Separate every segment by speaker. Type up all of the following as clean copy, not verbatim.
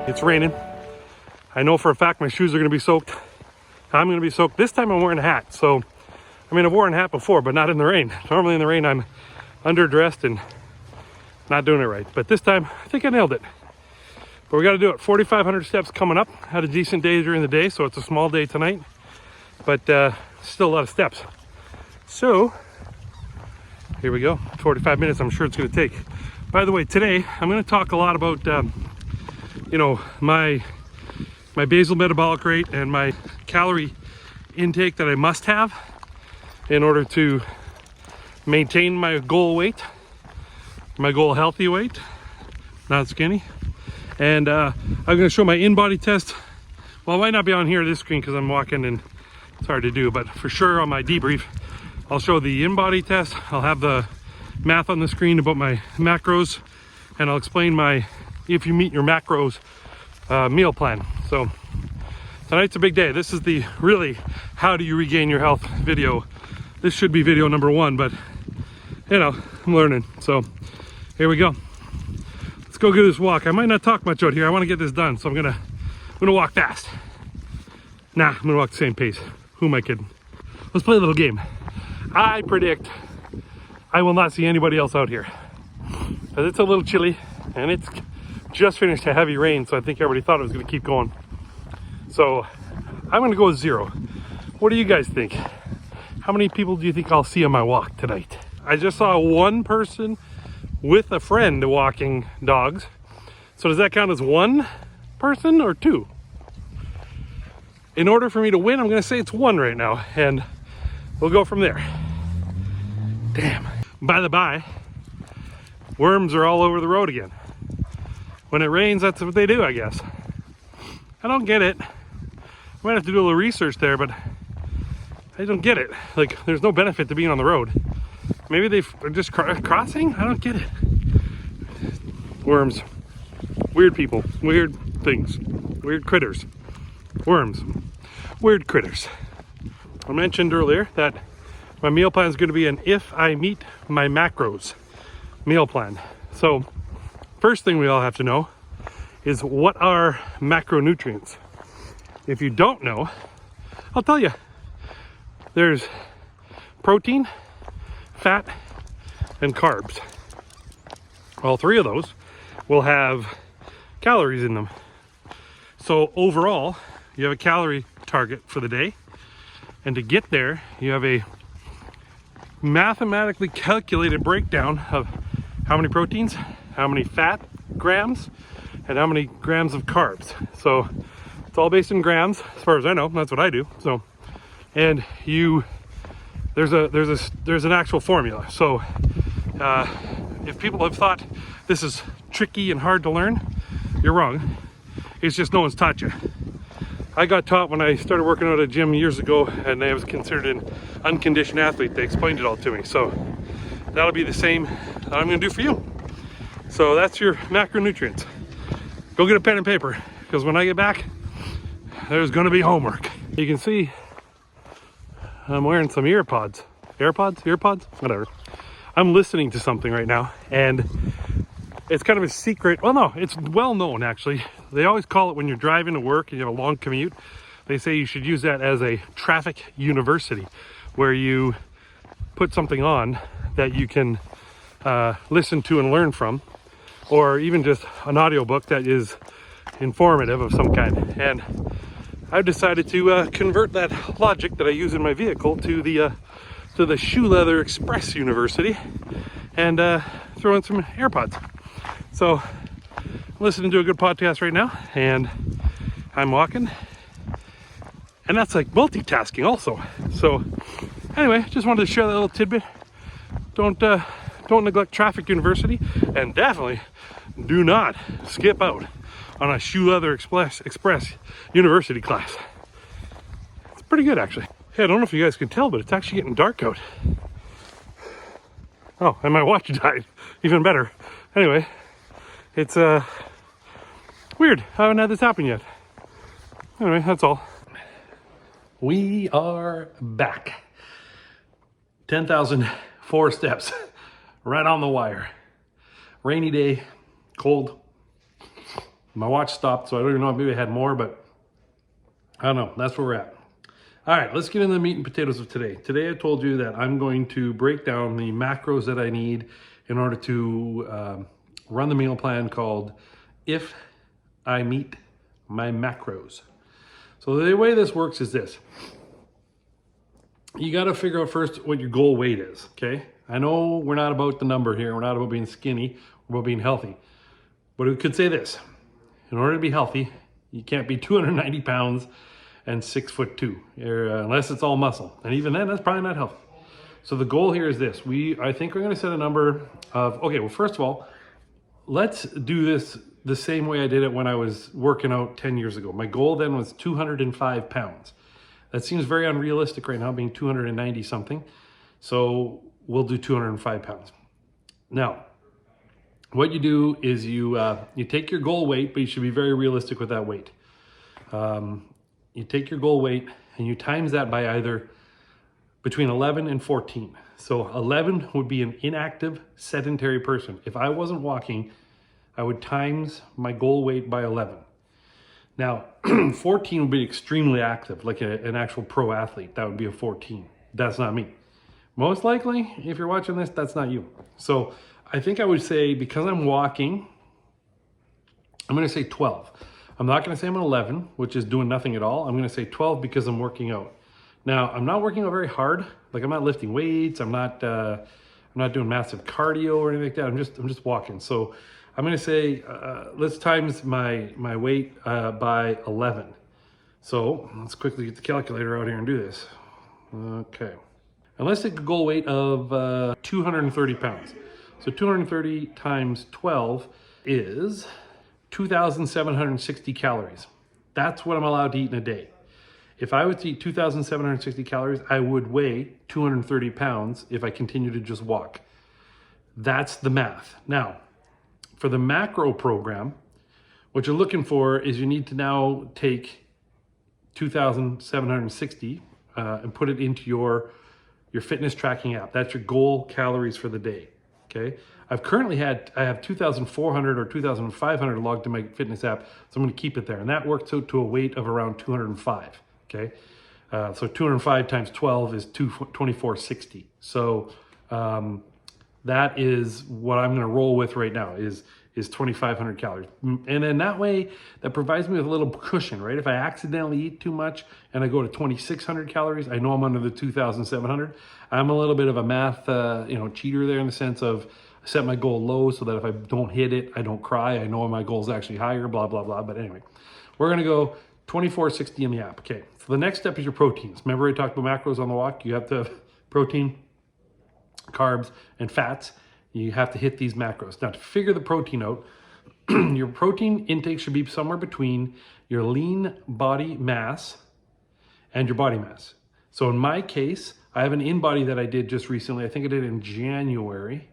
Speaker 1: It's raining. I know for a fact my shoes are gonna be soaked. I'm gonna be soaked. This time I'm wearing a hat. So, I mean, I've worn a hat before, but not in the rain. Normally in the rain, I'm underdressed and not doing it right. But this time, I think I nailed it. But we gotta do it. 4,500 steps coming up. Had a decent day during the day, so it's a small day tonight. But still a lot of steps. So, here we go. 45 minutes, I'm sure it's gonna take. By the way, today, I'm gonna talk a lot about, you know, my basal metabolic rate and my calorie intake that I must have in order to maintain my goal weight, my goal healthy weight, not skinny. And I'm gonna show my in-body test. Well, it might not be on here this screen because I'm walking and it's hard to do, but for sure on my debrief, I'll show the in-body test. I'll have the math on the screen about my macros, and I'll explain my if you meet your macros meal plan. So tonight's a big day. This is the really how do you regain your health video. This should be video number 1, but you know, I'm learning. So here we go. Let's go get this walk. I might not talk much out here. I want to get this done, so I'm gonna walk fast. Nah, I'm gonna walk the same pace. Who am I kidding? Let's play a little game. I predict I will not see anybody else out here because it's a little chilly and it's just finished a heavy rain, so I think everybody thought it was going to keep going. So I'm going to go with 0. What do you guys think? How many people do you think I'll see on my walk tonight? I just saw one person with a friend walking dogs. So does that count as 1 person or 2? In order for me to win, I'm going to say it's 1 right now, and we'll go from there. Damn. By the by, worms are all over the road again. When it rains, that's what they do, I guess. I don't get it. I might have to do a little research there, but I don't get it. Like, there's no benefit to being on the road. Maybe they're just crossing? I don't get it. Worms. Weird people. Weird things. Weird critters. Worms. Weird critters. I mentioned earlier that my meal plan is going to be an if I meet my macros meal plan. So first thing we all have to know is what are macronutrients. If you don't know, I'll tell you. There's protein, fat, and carbs. All 3 of those will have calories in them. So overall, you have a calorie target for the day. And to get there, you have a mathematically calculated breakdown of how many proteins, how many fat grams, and how many grams of carbs. So it's all based in grams, as far as I know. That's what I do. So, and there's an actual formula. So if people have thought this is tricky and hard to learn, you're wrong. It's just no one's taught you. I got taught when I started working out at a gym years ago, and I was considered an unconditioned athlete. They explained it all to me. So that'll be the same that I'm gonna do for you. So that's your macronutrients. Go get a pen and paper, because when I get back, there's gonna be homework. You can see I'm wearing some AirPods, whatever. I'm listening to something right now, and it's kind of a secret. Well, no, it's well known actually. They always call it when you're driving to work and you have a long commute. They say you should use that as a traffic university, where you put something on that you can listen to and learn from, or even just an audiobook that is informative of some kind. And I've decided to convert that logic that I use in my vehicle to the Shoe Leather Express University and throw in some AirPods. So I'm listening to a good podcast right now, and I'm walking, and that's like multitasking also. So anyway, just wanted to share that little tidbit. Don't neglect Traffic University, and definitely do not skip out on a Shoe Leather Express University class. It's pretty good actually. Hey, I don't know if you guys can tell, but it's actually getting dark out. Oh, and my watch died. Even better. Anyway, it's weird. I haven't had this happen yet. Anyway, that's all. We are back. 10,004 steps. Right on the wire. Rainy day, cold. My watch stopped, so I don't even know, maybe I had more, but I don't know. That's where we're at. All right, let's get into the meat and potatoes of today. Today I told you that I'm going to break down the macros that I need in order to run the meal plan called If I Meet My Macros. So the way this works is this. You got to figure out first what your goal weight is, okay? I know we're not about the number here. We're not about being skinny. We're about being healthy. But we could say this. In order to be healthy, you can't be 290 pounds and 6'2", unless it's all muscle. And even then, that's probably not healthy. So the goal here is this. I think we're gonna set a number of, okay, well, first of all, let's do this the same way I did it when I was working out 10 years ago. My goal then was 205 pounds. That seems very unrealistic right now, being 290 something. So we'll do 205 pounds. Now, what you do is you take your goal weight, but you should be very realistic with that weight. You take your goal weight and you times that by either between 11 and 14. So 11 would be an inactive, sedentary person. If I wasn't walking, I would times my goal weight by 11. Now, 14 would be extremely active, like an actual pro athlete. That would be a 14. That's not me. Most likely, if you're watching this, that's not you. So I think I would say, because I'm walking, I'm gonna say 12. I'm not gonna say I'm an 11, which is doing nothing at all. I'm gonna say 12 because I'm working out. Now, I'm not working out very hard. Like, I'm not lifting weights. I'm not doing massive cardio or anything like that. I'm just walking. So I'm gonna say, let's times my weight by 11. So let's quickly get the calculator out here and do this. Okay. And let's take a goal weight of 230 pounds. So 230 times 12 is 2,760 calories. That's what I'm allowed to eat in a day. If I was to eat 2,760 calories, I would weigh 230 pounds if I continue to just walk. That's the math. Now, for the macro program, what you're looking for is you need to now take 2,760 and put it into your fitness tracking app. That's your goal calories for the day, okay? I have 2,400 or 2,500 logged in my fitness app, so I'm gonna keep it there. And that works out to a weight of around 205, okay? So 205 times 12 is 2460. So that is what I'm gonna roll with right now is 2,500 calories. And then that way, that provides me with a little cushion, right? If I accidentally eat too much and I go to 2,600 calories, I know I'm under the 2,700. I'm a little bit of a math cheater there, in the sense of I set my goal low so that if I don't hit it, I don't cry. I know my goal is actually higher, blah, blah, blah. But anyway, we're gonna go 2460 in the app. Okay, so the next step is your proteins. Remember I talked about macros on the walk? You have to have protein, carbs, and fats. You have to hit these macros. Now, to figure the protein out, your protein intake should be somewhere between your lean body mass and your body mass. So in my case, I have an in-body that I did just recently. I think I did it in January.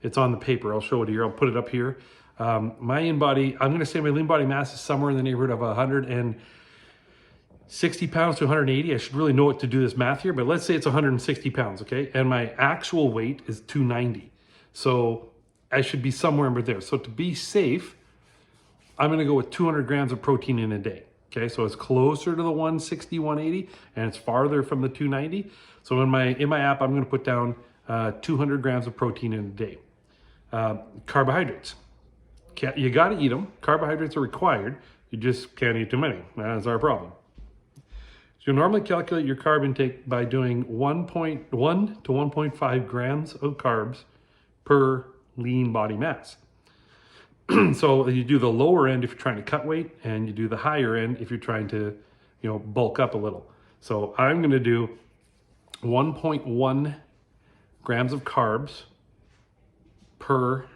Speaker 1: It's on the paper. I'll show it here. I'll put it up here. My in-body, I'm gonna say my lean body mass is somewhere in the neighborhood of 160 pounds to 180. I should really know what to do this math here, but let's say it's 160 pounds, okay? And my actual weight is 290. So I should be somewhere in there. So to be safe, I'm gonna go with 200 grams of protein in a day. Okay, so it's closer to the 160, 180, and it's farther from the 290. So in my app, I'm gonna put down 200 grams of protein in a day. Carbohydrates, you gotta eat them. Carbohydrates are required. You just can't eat too many. That's our problem. So you normally calculate your carb intake by doing 1.1 to 1.5 grams of carbs per lean body mass. So you do the lower end if you're trying to cut weight, and you do the higher end if you're trying to, bulk up a little. So I'm gonna do 1.1 grams of carbs per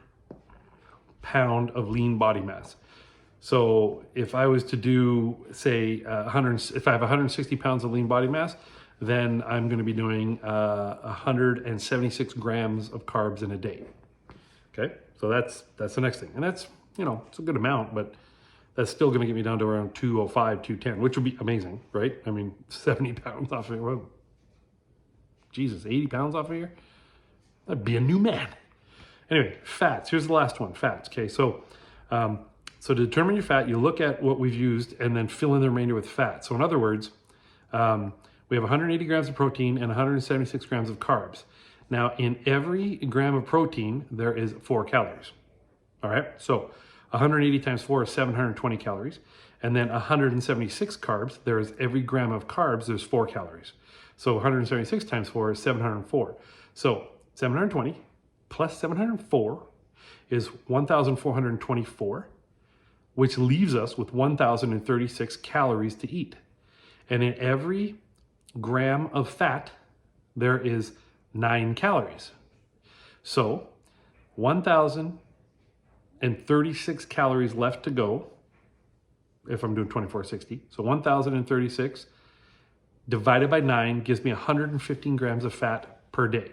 Speaker 1: pound of lean body mass. So if I was to do, say, if I have 160 pounds of lean body mass, then I'm gonna be doing 176 grams of carbs in a day. Okay, so that's the next thing. And that's, it's a good amount, but that's still gonna get me down to around 205, 210, which would be amazing, right? I mean, 70 pounds off of here. Jesus, 80 pounds off of here? That'd be a new man. Anyway, fats, here's the last one, fats. Okay, so So to determine your fat, you look at what we've used and then fill in the remainder with fat. So in other words, we have 180 grams of protein and 176 grams of carbs. Now, in every gram of protein, there is 4 calories. All right, so 180 times 4 is 720 calories. And then 176 carbs, there is every gram of carbs, there's 4 calories. So 176 times 4 is 704. So 720 plus 704 is 1,424, which leaves us with 1,036 calories to eat. And in every gram of fat, there is 9 calories. So 1,036 calories left to go if I'm doing 2460. So 1,036 divided by 9 gives me 115 grams of fat per day.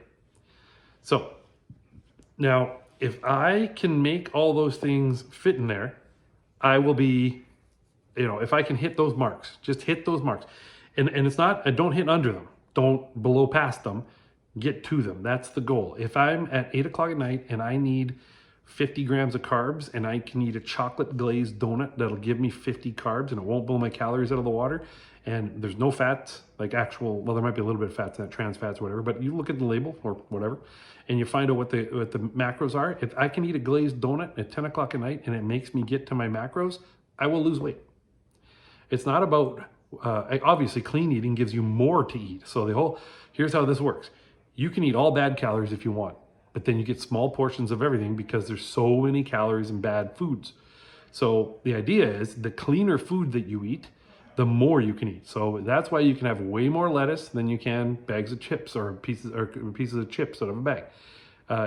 Speaker 1: So now if I can make all those things fit in there, I will be, if I can hit those marks, just hit those marks. And it's not, I don't hit under them. Don't blow past them, get to them. That's the goal. If I'm at 8 o'clock at night and I need 50 grams of carbs and I can eat a chocolate glazed donut that'll give me 50 carbs and it won't blow my calories out of the water, and there's no fats, like actual, well, there might be a little bit of fats in that, trans fats or whatever, but you look at the label or whatever, and you find out what the macros are. If I can eat a glazed donut at 10 o'clock at night and it makes me get to my macros, I will lose weight. It's not about, obviously clean eating gives you more to eat. So here's how this works. You can eat all bad calories if you want, but then you get small portions of everything because there's so many calories in bad foods. So the idea is the cleaner food that you eat, the more you can eat. So that's why you can have way more lettuce than you can bags of chips or pieces of chips out of a bag.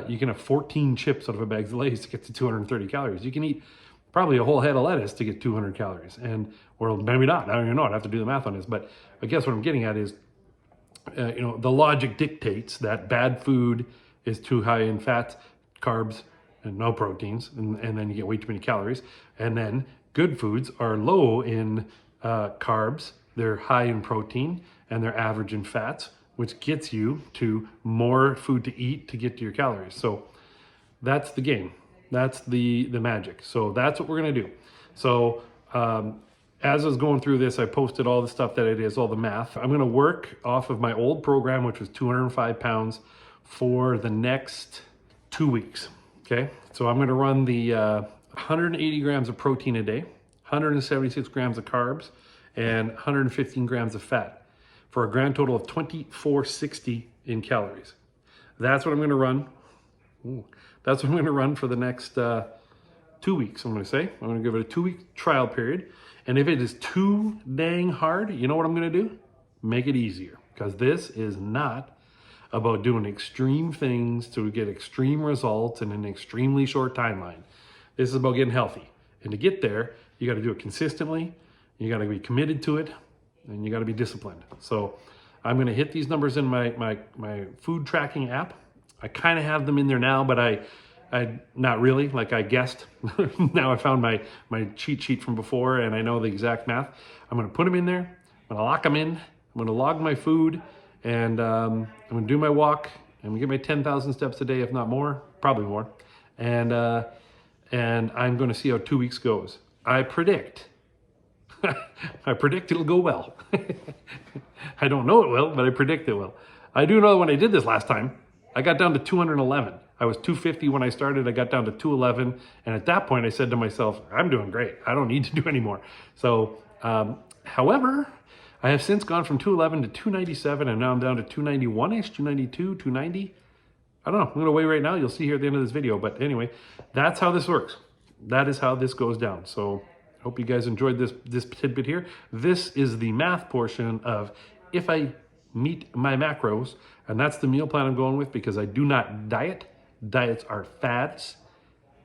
Speaker 1: You can have 14 chips out of a bag of Lay's to get to 230 calories. You can eat probably a whole head of lettuce to get 200 calories. Or maybe not, I don't even know, I'd have to do the math on this. But I guess what I'm getting at is, the logic dictates that bad food is too high in fats, carbs, and no proteins, and then you get way too many calories. And then good foods are low in carbs, they're high in protein, and they're average in fats, which gets you to more food to eat to get to your calories. So that's the game. That's the magic. So that's what we're gonna do. So as I was going through this, I posted all the stuff that it is, all the math. I'm gonna work off of my old program, which was 205 pounds for the next 2 weeks, okay? So I'm gonna run the 180 grams of protein a day, 176 grams of carbs, and 115 grams of fat for a grand total of 2,460 in calories. That's what I'm gonna run. That's what I'm gonna run for the next 2 weeks, I'm gonna say. I'm gonna give it a 2-week trial period. And if it is too dang hard, you know what I'm gonna do? Make it easier, because this is not about doing extreme things to get extreme results in an extremely short timeline. This is about getting healthy. And to get there, you gotta do it consistently, you gotta be committed to it, and you gotta be disciplined. So I'm gonna hit these numbers in my food tracking app. I kind of have them in there now, but I not really, like I guessed. Now I found my cheat sheet from before and I know the exact math. I'm gonna put them in there, I'm gonna lock them in, I'm gonna log my food, and I'm gonna do my walk. I'm gonna get my 10,000 steps a day, if not more, probably more. And I'm gonna see how 2 weeks goes. I predict it'll go well. I don't know it will, but I predict it will. I do know when I did this last time, I got down to 211. I was 250 when I started, I got down to 211. And at that point I said to myself, I'm doing great. I don't need to do any more. So, however, I have since gone from 211 to 297 and now I'm down to 291-ish, 292, 290. I don't know, I'm gonna weigh right now. You'll see here at the end of this video. But anyway, that's how this works. That is how this goes down. So I hope you guys enjoyed this tidbit here. This is the math portion of if I meet my macros, and that's the meal plan I'm going with because I do not diet. Diets are fads,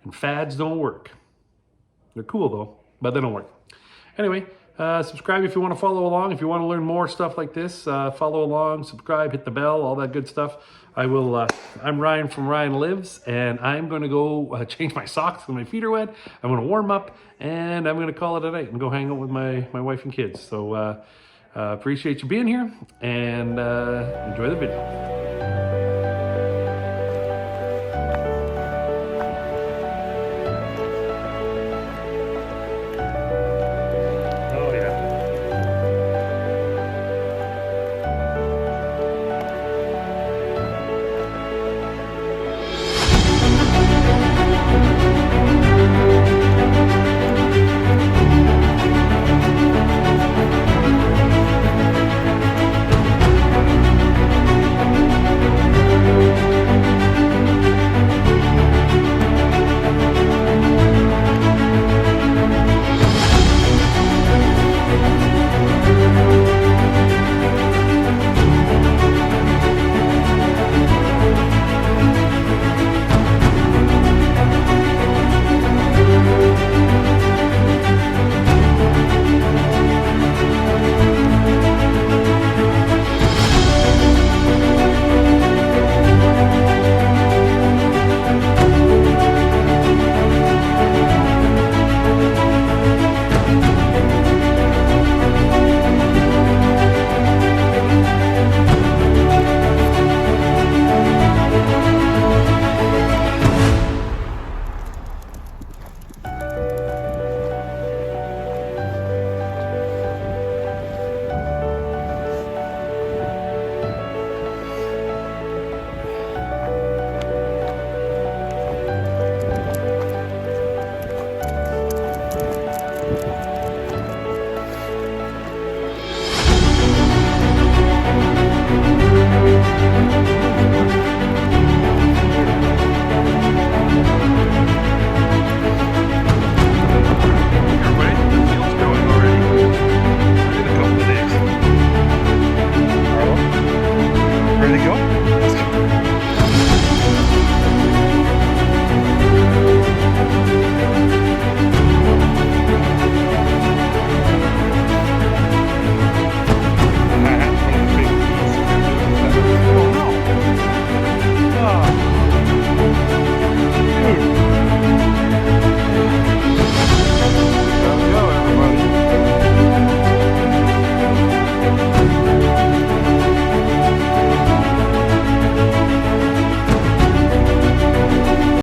Speaker 1: and fads don't work. They're cool though, but they don't work. Anyway, subscribe if you want to follow along. If you want to learn more stuff like this, follow along, subscribe, hit the bell, all that good stuff. I'm Ryan from Ryan Lives, and I'm going to go change my socks because my feet are wet. I'm going to warm up, and I'm going to call it a night and go hang out with my wife and kids. So appreciate you being here, and enjoy the video.